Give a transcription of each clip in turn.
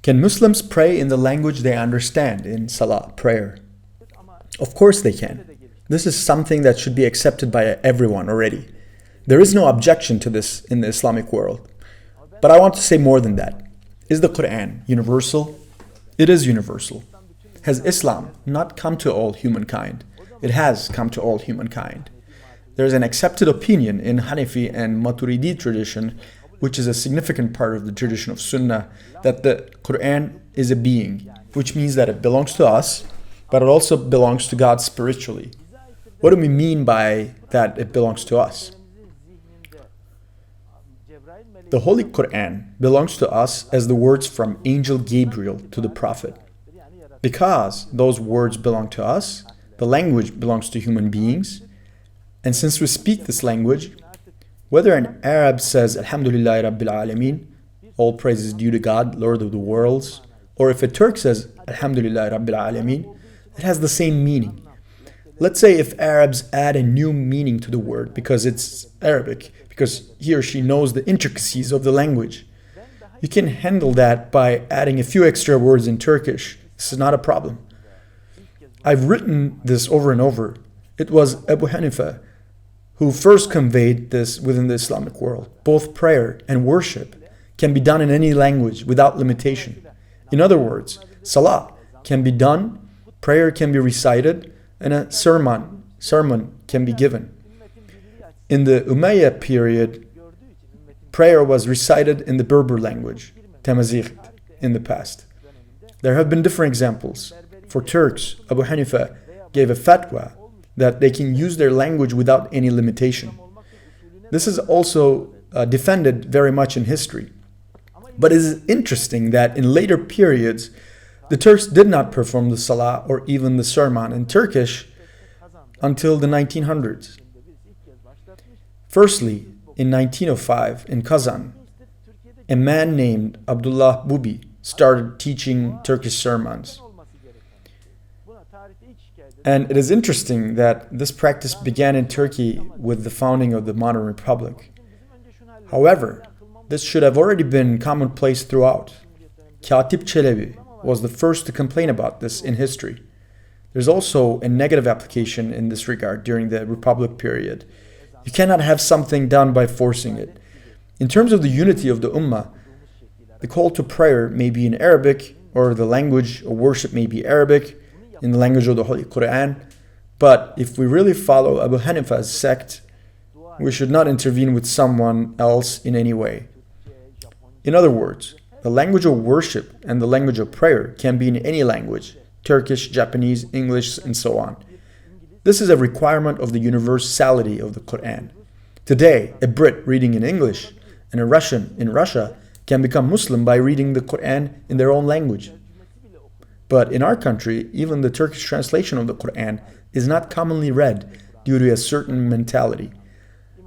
Can Muslims pray in the language they understand in Salah, prayer? Of course they can. This is something that should be accepted by everyone already. There is no objection to this in the Islamic world. But I want to say more than that. Is the Qur'an universal? It is universal. Has Islam not come to all humankind? It has come to all humankind. There is an accepted opinion in Hanafi and Maturidi tradition, which is a significant part of the tradition of Sunnah, that the Qur'an is a being, which means that it belongs to us, but it also belongs to God spiritually. What do we mean by that it belongs to us? The Holy Qur'an belongs to us as the words from Angel Gabriel to the Prophet. Because those words belong to us, the language belongs to human beings, and since we speak this language, whether an Arab says elhamdülillahi, Rabbil, alemin, all praise is due to God, Lord of the worlds, or if a Turk says elhamdülillahi, Rabbil, alemin, it has the same meaning. Let's say if Arabs add a new meaning to the word because it's Arabic, because he or she knows the intricacies of the language. You can handle that by adding a few extra words in Turkish. This is not a problem. I've written this over and over. It was Abu Hanifa who first conveyed this within the Islamic world. Both prayer and worship can be done in any language without limitation. In other words, Salah can be done, prayer can be recited, and a sermon can be given. In the Umayyad period, prayer was recited in the Berber language, Tamazight, in the past. There have been different examples. For Turks, Abu Hanifa gave a fatwa that they can use their language without any limitation. This is also defended very much in history. But it is interesting that in later periods, the Turks did not perform the Salah or even the sermon in Turkish until the 1900s. Firstly, in 1905 in Kazan, a man named Abdullah Bubi started teaching Turkish sermons. And it is interesting that this practice began in Turkey with the founding of the modern republic. However, this should have already been commonplace throughout. Katip Çelebi was the first to complain about this in history. There's also a negative application in this regard during the republic period. You cannot have something done by forcing it. In terms of the unity of the Ummah, the call to prayer may be in Arabic, or the language of worship may be Arabic, in the language of the Holy Qur'an. But if we really follow Abu Hanifa's sect, we should not intervene with someone else in any way. In other words, the language of worship and the language of prayer can be in any language, Turkish, Japanese, English, and so on. This is a requirement of the universality of the Qur'an. Today, a Brit reading in English and a Russian in Russia can become Muslim by reading the Qur'an in their own language. But in our country, even the Turkish translation of the Qur'an is not commonly read due to a certain mentality,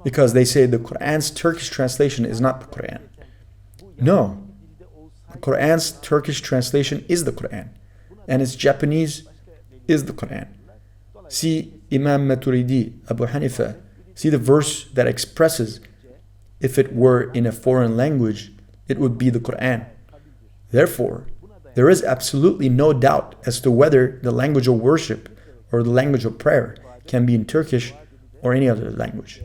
because they say the Qur'an's Turkish translation is not the Qur'an. No, the Qur'an's Turkish translation is the Qur'an, and its Japanese is the Qur'an. See Imam Maturidi, Abu Hanifa, see the verse that expresses if it were in a foreign language, it would be the Qur'an. Therefore, there is absolutely no doubt as to whether the language of worship or the language of prayer can be in Turkish or any other language.